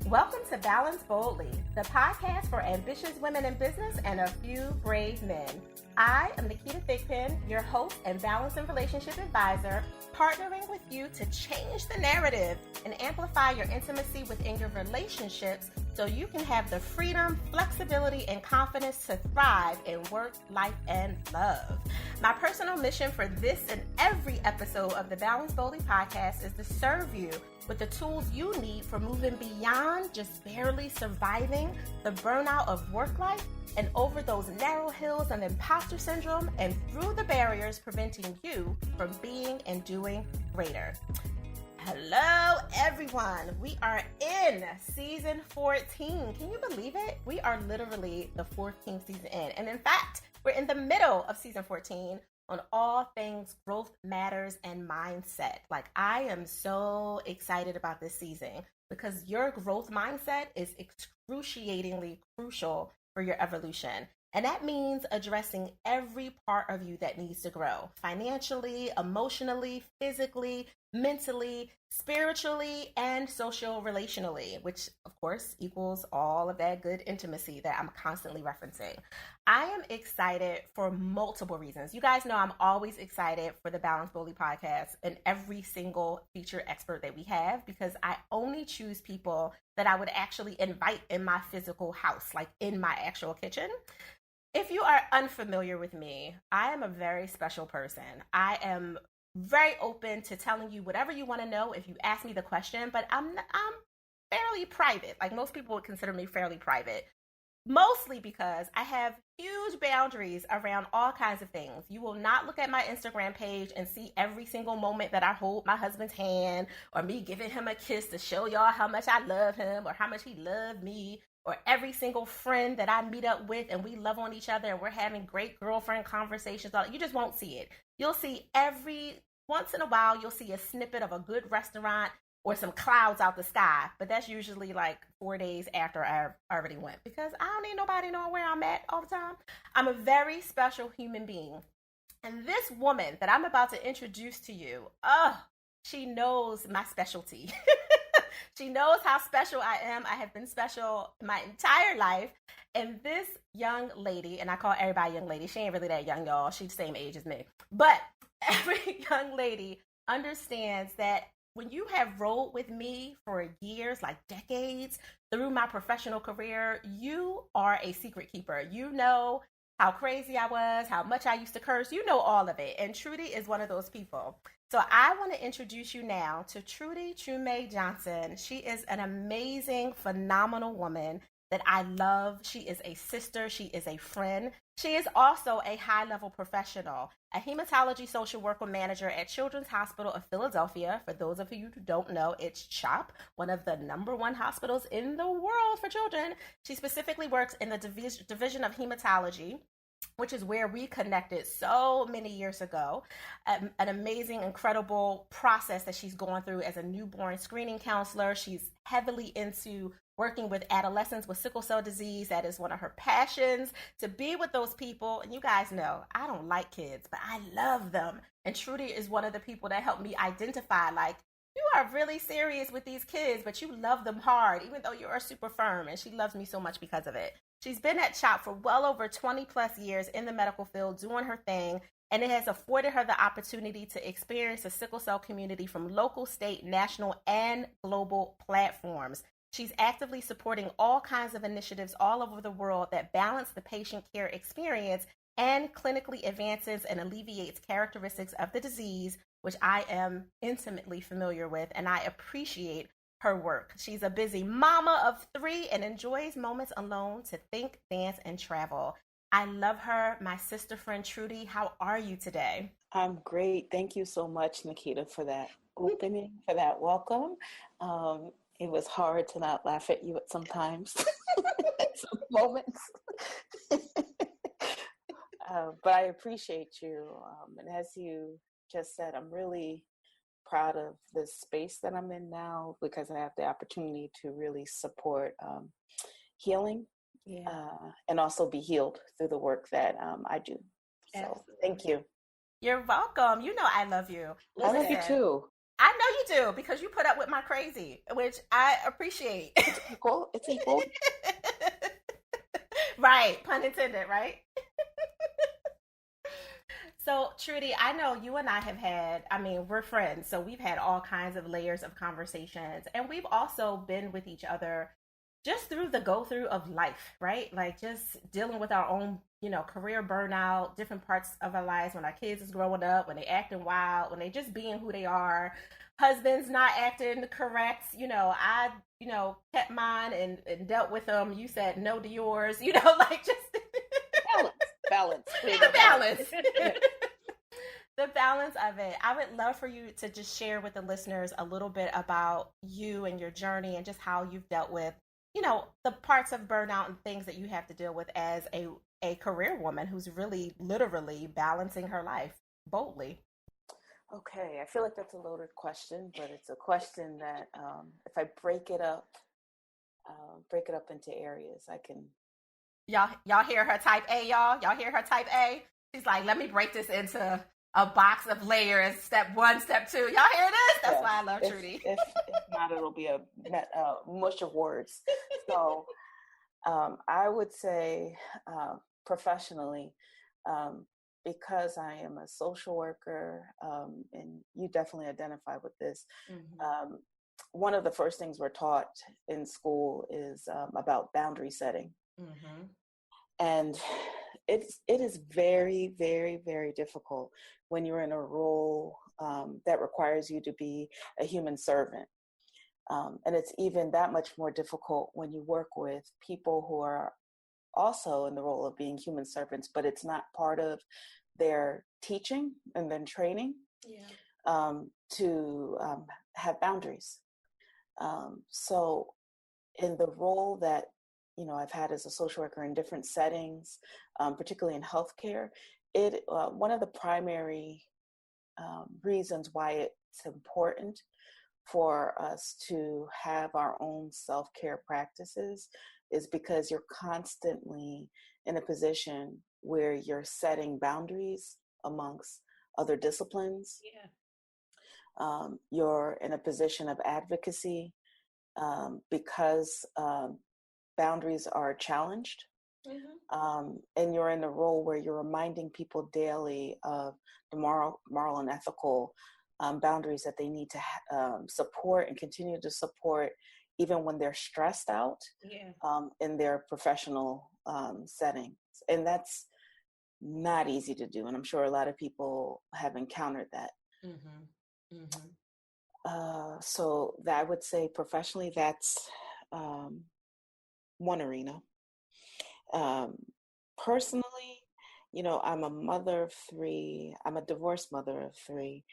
Welcome to Balance Boldly, the podcast for ambitious women in business and a few brave men. I am Naketa Thigpen, your host and balance and relationship advisor, partnering with you to change the narrative and amplify your intimacy within your relationships so you can have the freedom, flexibility, and confidence to thrive in work, life, and love. My personal mission for this and every episode of the Balance Boldly podcast is to serve you with the tools you need for moving beyond just barely surviving the burnout of work life and over those narrow hills of imposter syndrome and through the barriers preventing you from being and doing greater. Hello, everyone. We are in season 14. Can you believe it? We are literally the 14th season in. And in fact, we're in the middle of season 14 on all things growth matters and mindset. Like, I am so excited about this season because your growth mindset is excruciatingly crucial for your evolution. And that means addressing every part of you that needs to grow financially, emotionally, physically, mentally, spiritually, and social relationally, which of course equals all of that good intimacy that I'm constantly referencing. I am excited for multiple reasons. You guys know I'm always excited for the Balance Boldly podcast and every single feature expert that we have because I only choose people that I would actually invite in my physical house, like in my actual kitchen. If you are unfamiliar with me, I am a very special person. I am very open to telling you whatever you want to know if you ask me the question, but I'm fairly private. Like, most people would consider me fairly private, mostly because I have huge boundaries around all kinds of things. You will not look at my Instagram page and see every single moment that I hold my husband's hand or me giving him a kiss to show y'all how much I love him or how much he loved me, or every single friend that I meet up with and we love on each other and we're having great girlfriend conversations. You just won't see it. You'll see every once in a while, you'll see a snippet of a good restaurant or some clouds out the sky. But that's usually like 4 days after I already went because I don't need nobody knowing where I'm at all the time. I'm a very special human being. And this woman that I'm about to introduce to you, she knows my specialty. She knows how special I am. I have been special my entire life. And this young lady, and I call everybody young lady. She ain't really that young, y'all. She's the same age as me. But every young lady understands that when you have rolled with me for years, like decades, through my professional career, you are a secret keeper. You know how crazy I was, how much I used to curse. You know all of it. And Trudy is one of those people. So I want to introduce you now to Trudy Tchume-Johnson. She is an amazing, phenomenal woman that I love. She is a sister. She is a friend. She is also a high-level professional, a Hematology Social Work Manager at Children's Hospital of Philadelphia. For those of you who don't know, it's CHOP, one of the #1 hospitals in the world for children. She specifically works in the division of hematology, which is where we connected so many years ago. An amazing, incredible process that she's going through as a newborn screening counselor. She's heavily into working with adolescents with sickle cell disease. That is one of her passions, to be with those people. And you guys know, I don't like kids, but I love them. And Trudy is one of the people that helped me identify, like, you are really serious with these kids, but you love them hard, even though you're super firm. And she loves me so much because of it. She's been at CHOP for well over 20 plus years in the medical field doing her thing, and it has afforded her the opportunity to experience the sickle cell community from local, state, national, and global platforms. She's actively supporting all kinds of initiatives all over the world that balance the patient care experience and clinically advances and alleviates characteristics of the disease, which I am intimately familiar with, and I appreciate her work. She's a busy mama of 3 and enjoys moments alone to think, dance, and travel. I love her. My sister friend Trudy, how are you today? I'm great. Thank you so much, Naketa, for that opening, for that welcome. It was hard to not laugh at you at sometimes, at some moments. But I appreciate you. And as you just said, I'm really proud of the space that I'm in now because I have the opportunity to really support healing and also be healed through the work that I do. So Absolutely. Thank you. You're welcome. You know I love you. Listen, I love you too. I know you do because you put up with my crazy, which I appreciate. It's equal. It's equal. Right, pun intended, right? So, Trudy, I know you and I have had, I mean, we're friends, so we've had all kinds of layers of conversations, and we've also been with each other just through the go through of life, right? Like just dealing with our own, career burnout, different parts of our lives when our kids is growing up, when they acting wild, when they just being who they are, husbands not acting correct. I, kept mine and dealt with them. You said no to yours, like just balance, the balance. The balance of it. I would love for you to just share with the listeners a little bit about you and your journey and just how you've dealt with, the parts of burnout and things that you have to deal with as a career woman who's really literally balancing her life boldly. Okay, I feel like that's a loaded question, but it's a question that if I break it up into areas, I can. Y'all hear her type A, y'all? Y'all hear her type A? She's like, let me break this into a box of layers. Step 1, step 2. Y'all hear this? That's why I love Trudy. If not, it'll be a mush of words. So I would say professionally, because I am a social worker, and you definitely identify with this. Mm-hmm. One of the first things we're taught in school is about boundary setting. Mm-hmm. And it is very, very, very difficult when you're in a role that requires you to be a human servant. And it's even that much more difficult when you work with people who are also in the role of being human servants, but it's not part of their teaching and then training to have boundaries. So in the role that I've had as a social worker in different settings, particularly in healthcare, one of the primary reasons why it's important for us to have our own self-care practices is because you're constantly in a position where you're setting boundaries amongst other disciplines. Yeah. You're in a position of advocacy because boundaries are challenged. Mm-hmm. And you're in a role where you're reminding people daily of the moral and ethical boundaries that they need to support and continue to support even when they're stressed out in their professional settings. And that's not easy to do. And I'm sure a lot of people have encountered that. Mm-hmm. Mm-hmm. So that I would say professionally, that's one arena. Personally, I'm a mother of 3. I'm a divorced mother of 3.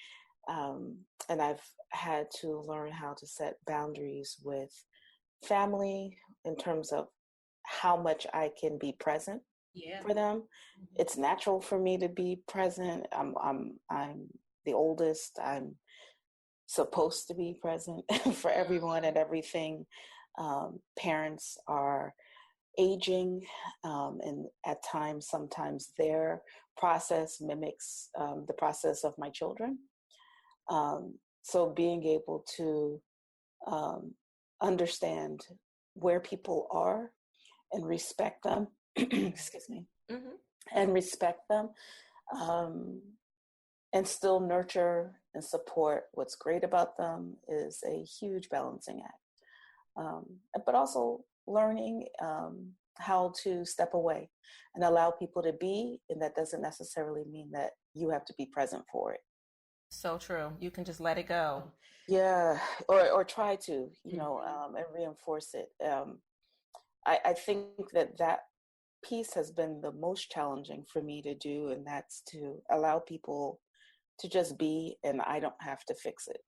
And I've had to learn how to set boundaries with family in terms of how much I can be present for them. Mm-hmm. It's natural for me to be present. I'm the oldest. I'm supposed to be present for everyone and everything. Parents are aging, and at times, sometimes their process mimics the process of my children. So being able to understand where people are and respect them, excuse me, mm-hmm. and respect them, and still nurture and support what's great about them is a huge balancing act. But also learning how to step away and allow people to be, and that doesn't necessarily mean that you have to be present for it. So true. You can just let it go. Yeah, or try to, and reinforce it. I think that piece has been the most challenging for me to do, and that's to allow people to just be, and I don't have to fix it.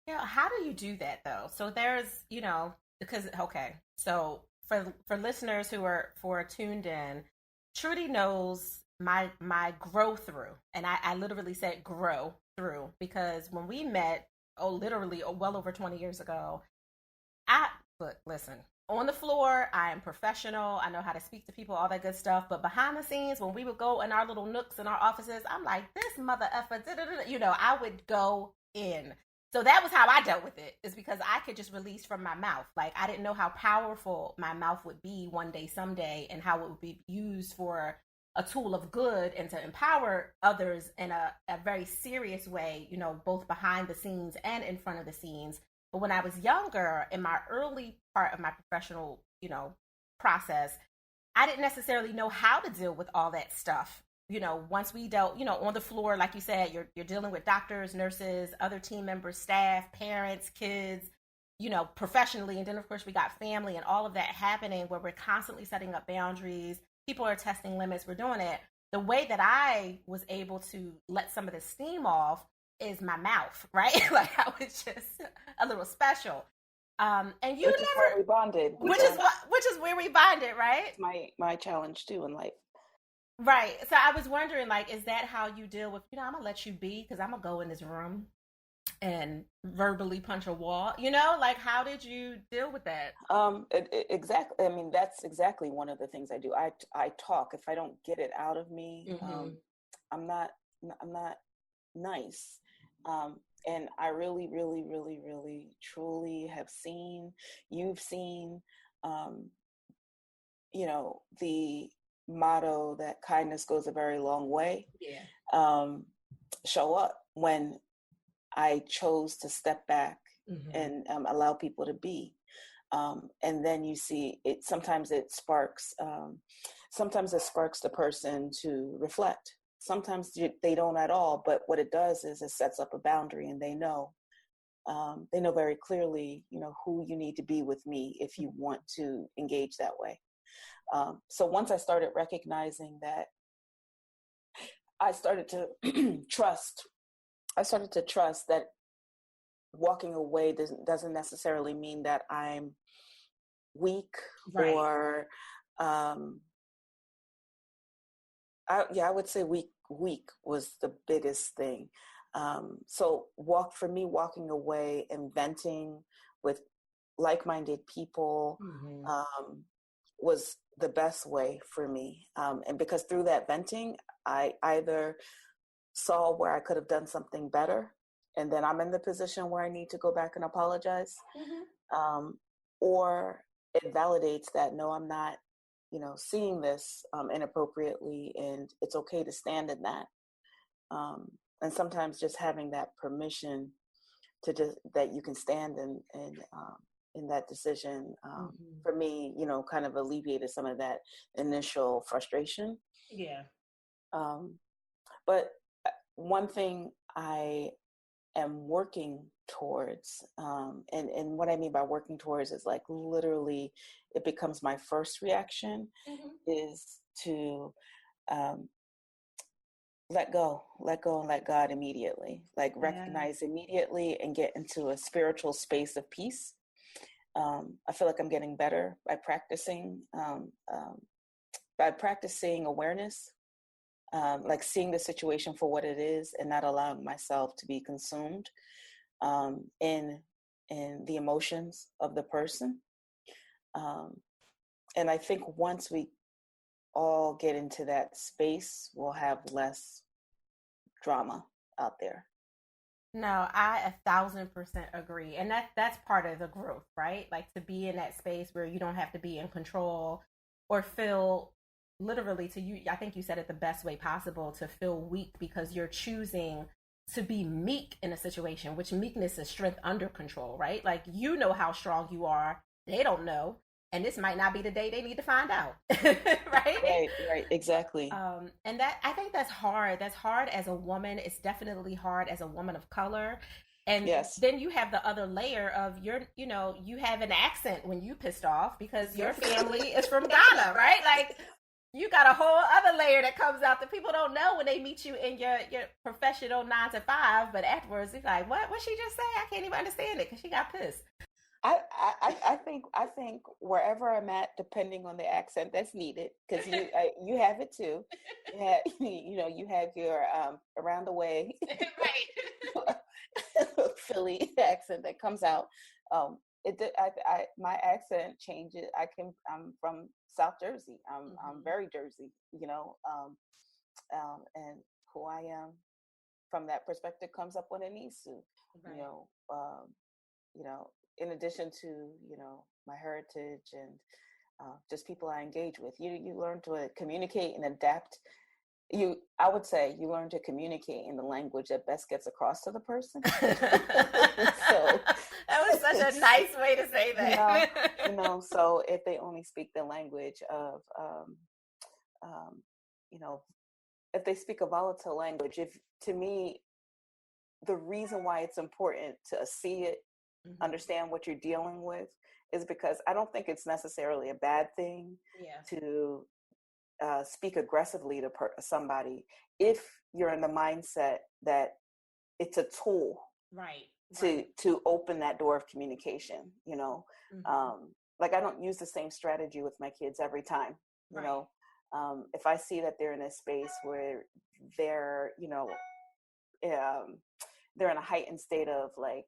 Yeah, how do you do that though? So there's, because so for listeners who are tuned in, Trudy knows my grow through, and I literally said grow through because when we met, literally well over 20 years ago, listen, on the floor, I am professional. I know how to speak to people, all that good stuff. But behind the scenes, when we would go in our little nooks in our offices, I'm like, this mother effer, I would go in. So that was how I dealt with it, is because I could just release from my mouth. Like, I didn't know how powerful my mouth would be one day, someday, and how it would be used for a tool of good and to empower others in a very serious way, you know, both behind the scenes and in front of the scenes. But when I was younger, in my early part of my professional, you know, process, I didn't necessarily know how to deal with all that stuff. You know, once we dealt, you know, on the floor, like you said, you're dealing with doctors, nurses, other team members, staff, parents, kids, you know, professionally. And then of course we got family and all of that happening where we're constantly setting up boundaries. People are testing limits. We're doing it. The way that I was able to let some of the steam off is my mouth, right? Like I was just a little special. And you Which is where we never, bonded. which is where we bonded, right? It's my challenge too in life. Right. So I was wondering, like, is that how you deal with, you know, I'm gonna let you be because I'm gonna go in this room and verbally punch a wall, you know, like how did you deal with that? Exactly. I mean, that's exactly one of the things I do. I talk. If I don't get it out of me, Mm-hmm. I'm not I'm not nice. And I really, really, really, really, truly have seen, you've seen, um, you know, the motto that kindness goes a very long way, Yeah. um, show up when I chose to step back Mm-hmm. and allow people to be. And then you see it. Sometimes it sparks the person to reflect. Sometimes they don't at all. But what it does is it sets up a boundary, and they know very clearly, you know, who you need to be with me if you want to engage that way. So once I started recognizing that, I started to trust. I started to trust that walking away doesn't necessarily mean that I'm weak Right. or I would say weak was the biggest thing. So walking away and venting with like-minded people Mm-hmm. was the best way for me. And because through that venting, I either saw where I could have done something better, and then I'm in the position where I need to go back and apologize, Mm-hmm. um, or it validates that no, I'm not, you know, seeing this inappropriately, and it's okay to stand in that. And sometimes just having that permission to just that you can stand in that decision, Mm-hmm. for me, you know, kind of alleviated some of that initial frustration. Yeah. Um, but one thing I am working towards, and what I mean by working towards is like literally it becomes my first reaction Mm-hmm. is to um, and let God immediately, like Yeah. recognize immediately and get into a spiritual space of peace. I feel like I'm getting better by practicing awareness, like seeing the situation for what it is and not allowing myself to be consumed in the emotions of the person. Um, and I think once we all get into that space, we'll have less drama out there. No, I 1,000% agree. And that's part of the growth, right? Like to be in that space where you don't have to be in control or feel literally to you, I think you said it the best way possible, to feel weak because you're choosing to be meek in a situation, which meekness is strength under control, right? Like you know how strong you are. They don't know. And this might not be the day they need to find out. Right? Right, exactly. And that I think that's hard. That's hard as a woman. It's definitely hard as a woman of color. And Yes. then you have the other layer of your, you know, you have an accent when you pissed off because your family is from Ghana, right? Like you got a whole other layer that comes out that people don't know when they meet you in your professional 9 to 5, but afterwards it's like, what she just say? I can't even understand it because she got pissed. I think wherever I'm at, depending on the accent that's needed, because you have it too. You know, you have your around the way Right. Philly accent that comes out. My accent changes. I'm from South Jersey. I'm very Jersey. You know, and who I am from that perspective comes up when it needs to. you Right. know, in addition to, my heritage and just people I engage with, you learn to communicate and adapt. I would say you learn to communicate in the language that best gets across to the person. So That was such a nice way to say you know, that. so if they only speak the language of, um, you know, if they speak a volatile language, if to me, the reason why it's important to see it, Mhm. understand what you're dealing with, is because I don't think it's necessarily a bad thing Yeah. to speak aggressively to somebody if you're in the mindset that it's a tool Right. Right. to open that door of communication. Mhm. Like, I don't use the same strategy with my kids every time. you Right. know if I see that they're in a space where they're um, they're in a heightened state of, like,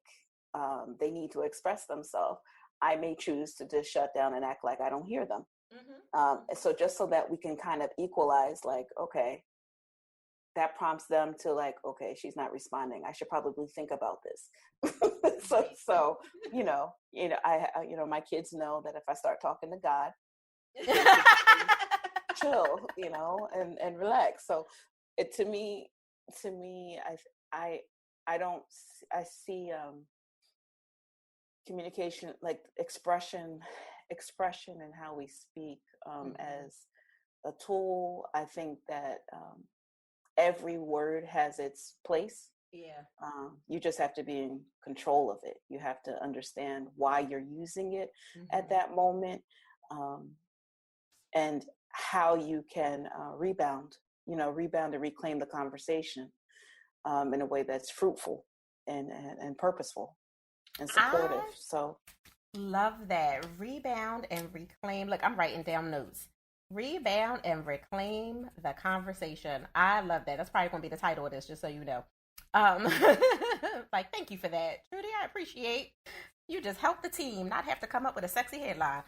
they need to express themselves, I may choose to just shut down and act like I don't hear them. Mhm. So just so that we can kind of equalize, like, okay, that prompts them to, like, okay, she's not responding, I should probably think about this. so Right. so my kids know that if I start talking to God, chill, and relax. So it to me, I I don't I see communication, like expression and how we speak, Mhm. as a tool. I think that every word has its place. Yeah. You just have to be in control of it. You have to understand why you're using it at Mhm. that moment, um, and how you can rebound and reclaim the conversation, in a way that's fruitful and purposeful and supportive. I So, love that. Rebound and reclaim. Look, I'm writing down notes. Rebound and reclaim the conversation. I love that. That's probably going to be the title of this, just so you know. Um, like, thank you for that, Trudy. I appreciate you. Just help the team, not have to come up with a sexy headline.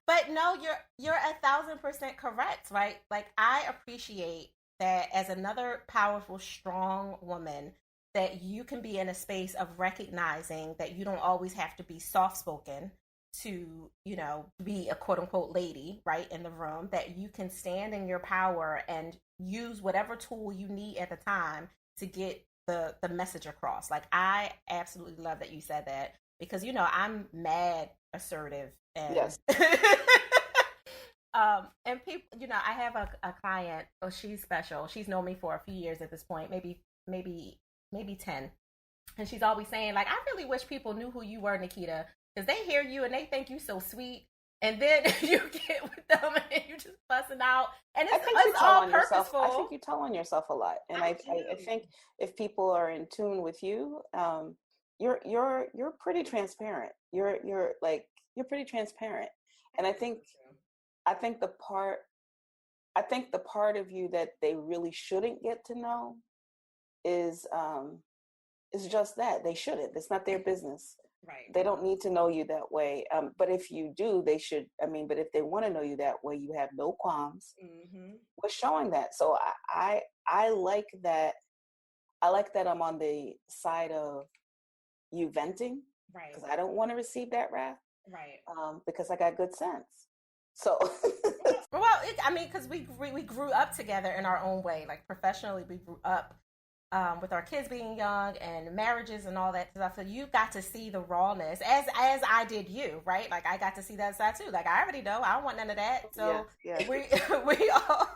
But no, you're 1,000% correct, right? Like, I appreciate that as another powerful, strong woman, that you can be in a space of recognizing that you don't always have to be soft spoken to, be a quote unquote lady, right, in the room, that you can stand in your power and use whatever tool you need at the time to get the message across. Like, I absolutely love that you said that, because I'm mad assertive, and yes. and people, I have a client. Oh, she's special. She's known me for a few years at this point, maybe 10. And she's always saying, like, I really wish people knew who you were, Naketa, because they hear you and they think you so sweet, and then you get with them and you just fussing out, and I think you it's tell all on yourself. I think purposeful. you tell on yourself a lot, and I I do. think if people are in tune with you, you're pretty transparent. You're pretty transparent, I and I think think so too. I think the part I think the part of you that they really shouldn't get to know is just that they shouldn't. It's not their business. Right. They don't need to know you that way. But if you do, they should. I mean, but if they want to know you that way, you have no qualms Mm-hmm. with showing that. So I like that. I like that I'm on the side of you venting, Right. because I don't want to receive that wrath, Right. because I got good sense. So Well, I mean, because we grew up together in our own way. Like, professionally, we grew up, with our kids being young and marriages and all that stuff. So you got to see the rawness, as I did you, right? Like, I got to see that side too. Like, I already know I don't want none of that. yes, So yes. we we all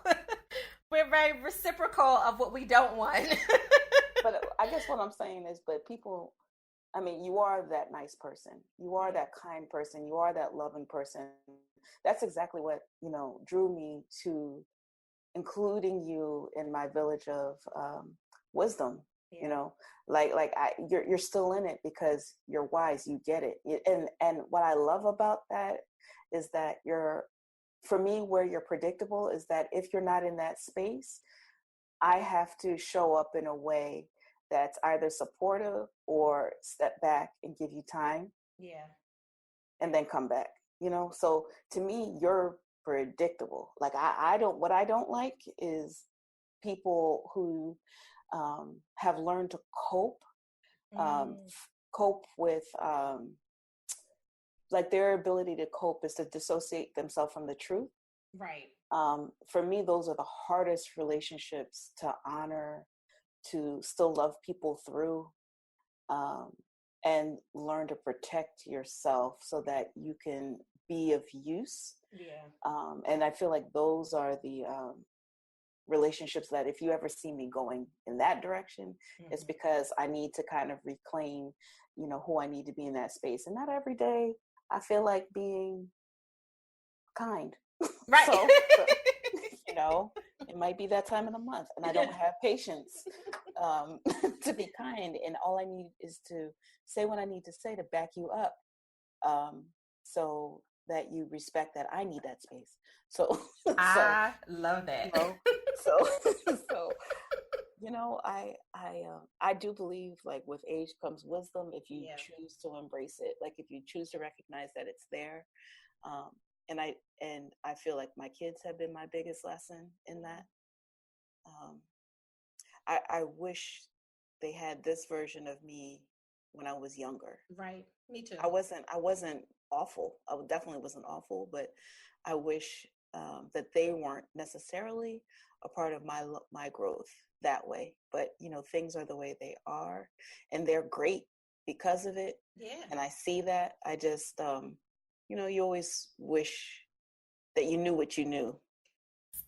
we're very reciprocal of what we don't want. But I guess what I'm saying is, but people, I mean, you are that nice person. You are Yeah. that kind person. You are that loving person. That's exactly what, drew me to including you in my village of wisdom. You Yeah. know, you're still in it because you're wise. You get it. And what I love about that is that for me, where you're predictable is that if you're not in that space, I have to show up in a way that's either supportive or step back and give you time Yeah. and then come back. So to me, you're predictable. Like, I don't, what I don't like is people who have learned to cope, cope with, like their ability to cope is to dissociate themselves from the truth. Right. For me, those are the hardest relationships to honor, to still love people through, and learn to protect yourself so that you can be of use. Yeah. And I feel like those are the relationships that if you ever see me going in that direction, it's because I need to kind of reclaim, who I need to be in that space. And not every day I feel like being kind. Right. So, it might be that time of the month and I don't have patience to be kind. And all I need is to say what I need to say to back you up, so that you respect that I need that space. So, I love that. So, I do believe like with age comes wisdom if you choose to embrace it, like if you choose to recognize that it's there. And I feel like my kids have been my biggest lesson in that. I wish they had this version of me when I was younger. Right. Me too. I wasn't awful. I definitely wasn't awful, but I wish that they weren't necessarily a part of my growth that way. But things are the way they are, and they're great because of it. Yeah. And I see that. I just, you always wish that you knew what you knew.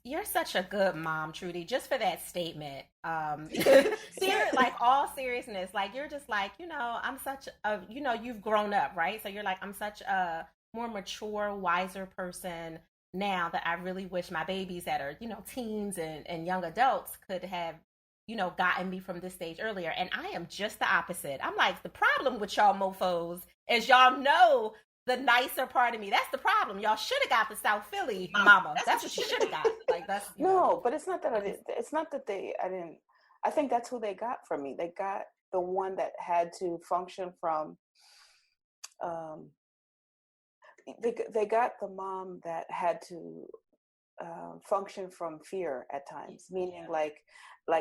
You're such a good mom, Trudy, just for that statement. Like all seriousness, like you're just like, I'm such a, you've grown up, right? So you're like, I'm such a more mature, wiser person now that I really wish my babies that are, teens and young adults could have, gotten me from this stage earlier. And I am just the opposite. I'm like, the problem with y'all mofos is y'all know the nicer part of me. That's the problem. Y'all should have got the South Philly mama. That's what you should have got. Like that's no, but it's not that it's not that I didn't. I think that's who they got from me. They got the one that had to function from. They got the mom that had to function from fear at times. Meaning, like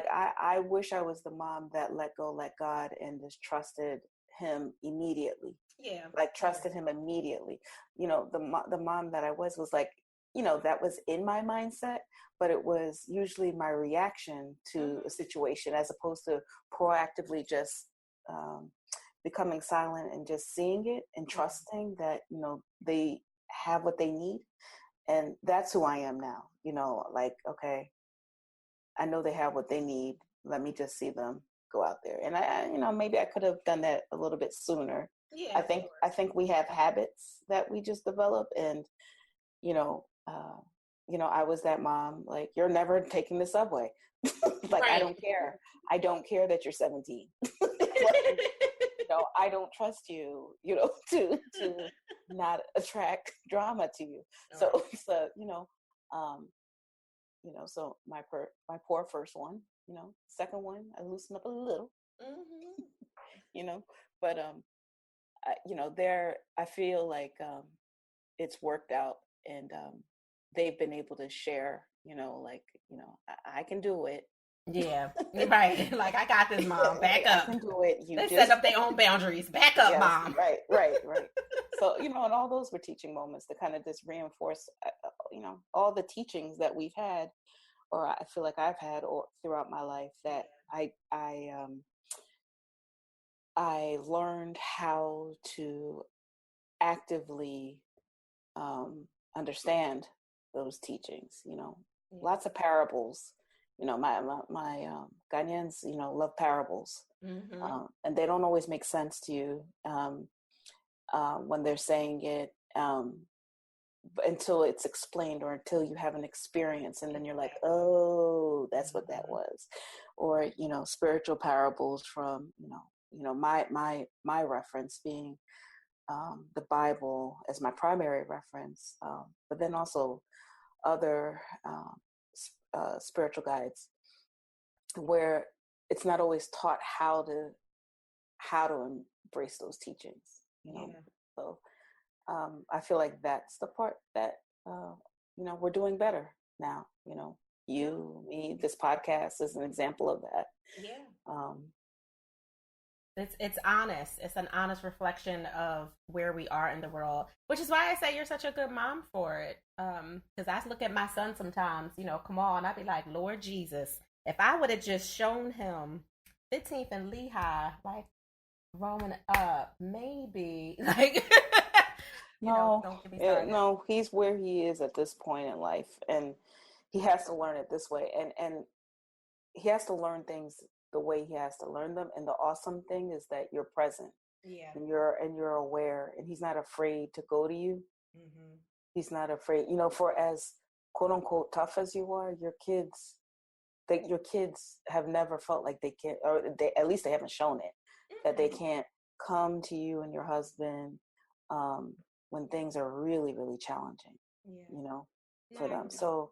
I wish I was the mom that let go, let God, and just trusted Him immediately. Yeah. Like trusted Him immediately. The mom that I was like, that was in my mindset, but it was usually my reaction to a situation as opposed to proactively just becoming silent and just seeing it and trusting that, they have what they need. And that's who I am now, like, okay, I know they have what they need. Let me just see them go out there. And maybe I could have done that a little bit sooner. Yeah. I think we have habits that we just develop, and I was that mom, like, you're never taking the subway. Like, right. I don't care that you're 17. I don't trust you, to not attract drama to you. Right. So my poor first one, second one, I loosened up a little, but I feel like it's worked out, and they've been able to share, I can do it. Yeah, right. Like, I got this, mom. Back up. I can do it. They set up their own boundaries. Back up, yes, mom. Right. So, and all those were teaching moments to kind of just reinforce, all the teachings that we've had, or I feel like I've had throughout my life, that I learned how to actively understand those teachings. Lots of parables. My Ghanaians, love parables, and they don't always make sense to you when they're saying it, until it's explained or until you have an experience, and then you're like, oh, that's what that was. Or spiritual parables from my reference being the Bible as my primary reference, but then also other spiritual guides, where it's not always taught how to embrace those teachings. So I feel like that's the part that we're doing better now. you, me. This podcast is an example of that. Yeah. Um, It's honest. It's an honest reflection of where we are in the world, which is why I say you're such a good mom for it. Because I look at my son sometimes, come on, I'd be like, Lord Jesus, if I would have just shown him 15th and Lehigh, like growing up, maybe, like, no, don't get me started. no, he's where he is at this point in life, and he has to learn it this way, and he has to learn things the way he has to learn them. And the awesome thing is that you're present, Yeah. and you're aware, and he's not afraid to go to you. Mm-hmm. He's not afraid, for as quote unquote tough as you are, your kids have never felt like they can't, or at least they haven't shown it, that they can't come to you and your husband when things are really, really challenging, for them. So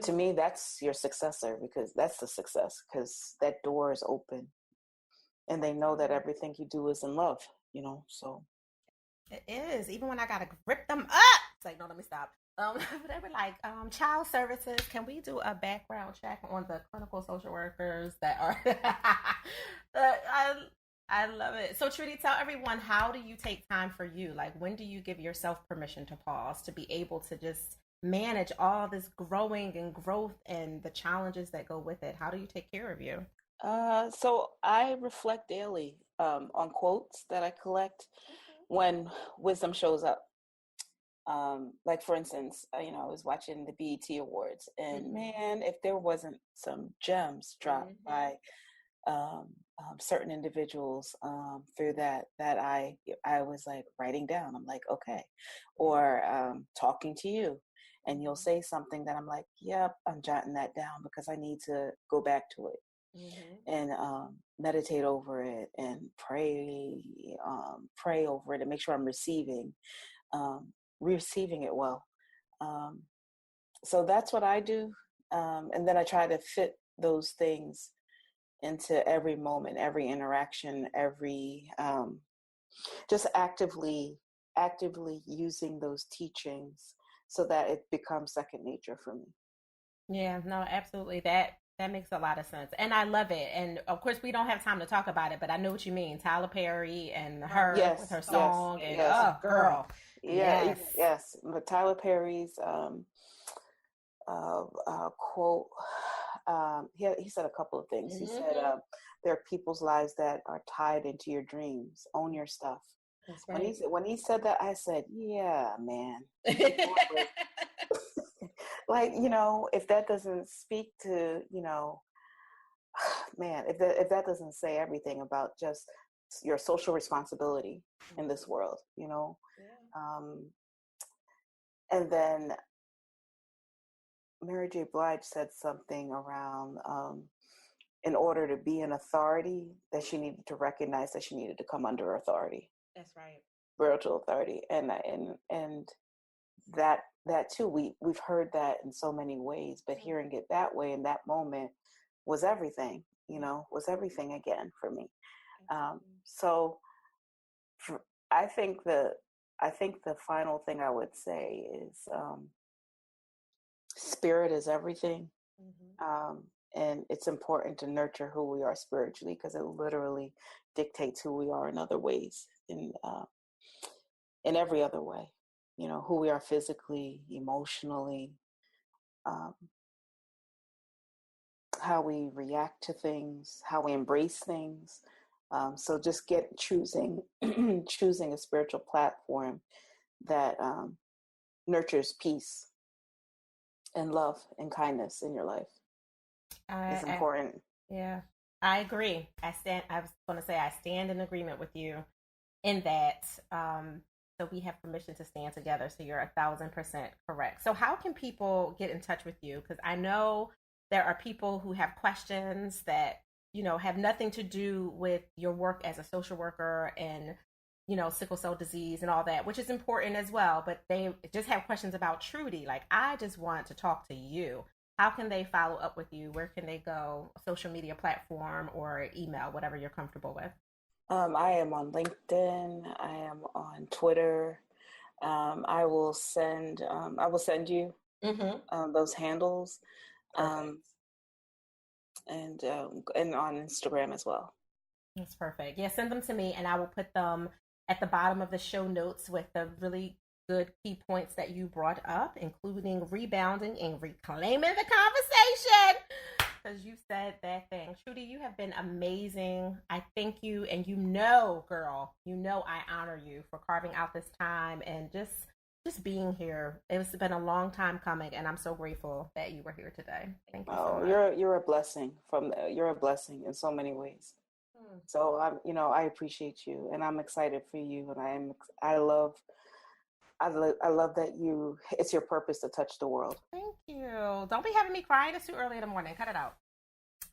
to me, that's your successor, because that's the success, because that door is open and they know that everything you do is in love, so. It is. Even when I gotta grip them up, it's like, no, let me stop. But they were like, child services, can we do a background check on the clinical social workers that are? I love it. So, Trudy, tell everyone, how do you take time for you? Like, when do you give yourself permission to pause, to be able to just manage all this growing and growth and the challenges that go with it? How do you take care of you? So I reflect daily on quotes that I collect when wisdom shows up. Like for instance, I was watching the BET Awards, and man, if there wasn't some gems dropped by certain individuals through that I was like writing down. I'm like, okay, or talking to you, and you'll say something that I'm like, yep, I'm jotting that down because I need to go back to it. And meditate over it and pray over it and make sure I'm receiving it well. So that's what I do. And then I try to fit those things into every moment, every interaction, every just actively using those teachings so that it becomes second nature for me. Yeah, no, absolutely. That makes a lot of sense. And I love it. And of course we don't have time to talk about it, but I know what you mean. Tyler Perry and her with her song and oh girl. Yes. Yes. But Tyler Perry's quote, he said a couple of things. He said, there are people's lives that are tied into your dreams. Own your stuff. That's right. When he said that, I said, yeah, man. Like, if that doesn't speak to, man, if that doesn't say everything about just your social responsibility in this world, and then Mary J. Blige said something around, in order to be an authority, that she needed to recognize that she needed to come under authority. That's right. Spiritual authority, and that too, we've heard that in so many ways, but hearing it that way in that moment was everything. Was everything again for me. So I think the final thing I would say is spirit is everything. And it's important to nurture who we are spiritually, because it literally dictates who we are in other ways, in every other way, who we are physically, emotionally, how we react to things, how we embrace things. So just choosing a spiritual platform that nurtures peace and love and kindness in your life is important. Yeah, I agree. I was going to say, I stand in agreement with you in that. So we have permission to stand together. So you're 1,000% correct. So how can people get in touch with you? Because I know there are people who have questions that, have nothing to do with your work as a social worker and, sickle cell disease and all that, which is important as well. But they just have questions about Trudy. Like, I just want to talk to you. How can they follow up with you? Where can they go? Social media platform or email, whatever you're comfortable with. I am on LinkedIn. I am on Twitter. I will send you those handles. and on Instagram as well. That's perfect. Yeah, send them to me, and I will put them at the bottom of the show notes with the really good key points that you brought up, including rebounding and reclaiming the conversation. Because you said that thing. Trudy, you have been amazing. I thank you. And girl, I honor you for carving out this time and just being here. It's been a long time coming, and I'm so grateful that you were here today. Thank you so much. You're a blessing you're a blessing in so many ways. So I appreciate you, and I'm excited for you, and I love that it's your purpose to touch the world. Thank you. Don't be having me crying. It's too early in the morning. Cut it out.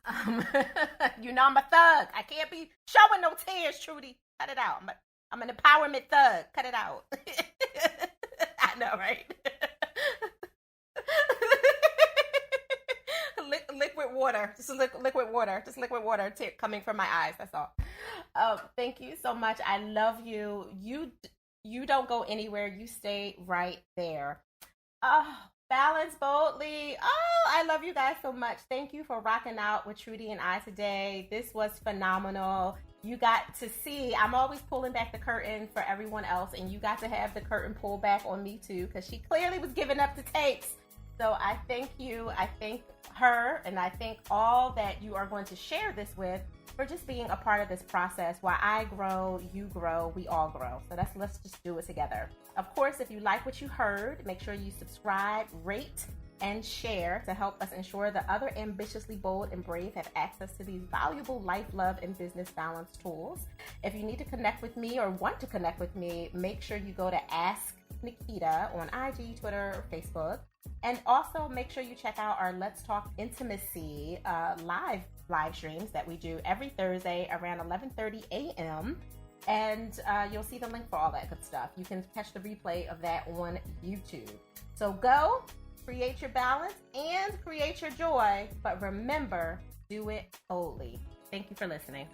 I'm a thug. I can't be showing no tears, Trudy. Cut it out. I'm an empowerment thug. Cut it out. I know, right? Liquid water. Just liquid water. Just liquid water coming from my eyes. That's all. Thank you so much. I love you. You don't go anywhere. You stay right there. Balance boldly. I love you guys so much. Thank you for rocking out with Trudy and I today. This was phenomenal. You got to see, I'm always pulling back the curtain for everyone else, and you got to have the curtain pulled back on me too, because she clearly was giving up the tapes. So I thank you. I thank her, and I thank all that you are going to share this with for just being a part of this process. While I grow, you grow, we all grow. So let's just do it together. Of course, if you like what you heard, make sure you subscribe, rate, and share to help us ensure that other ambitiously bold and brave have access to these valuable life, love, and business balance tools. If you need to connect with me or want to connect with me, make sure you go to Ask Naketa on IG, Twitter, or Facebook. And also make sure you check out our Let's Talk Intimacy live streams that we do every Thursday around 11:30 a.m. And you'll see the link for all that good stuff. You can catch the replay of that on YouTube. So go, create your balance and create your joy. But remember, do it boldly. Thank you for listening.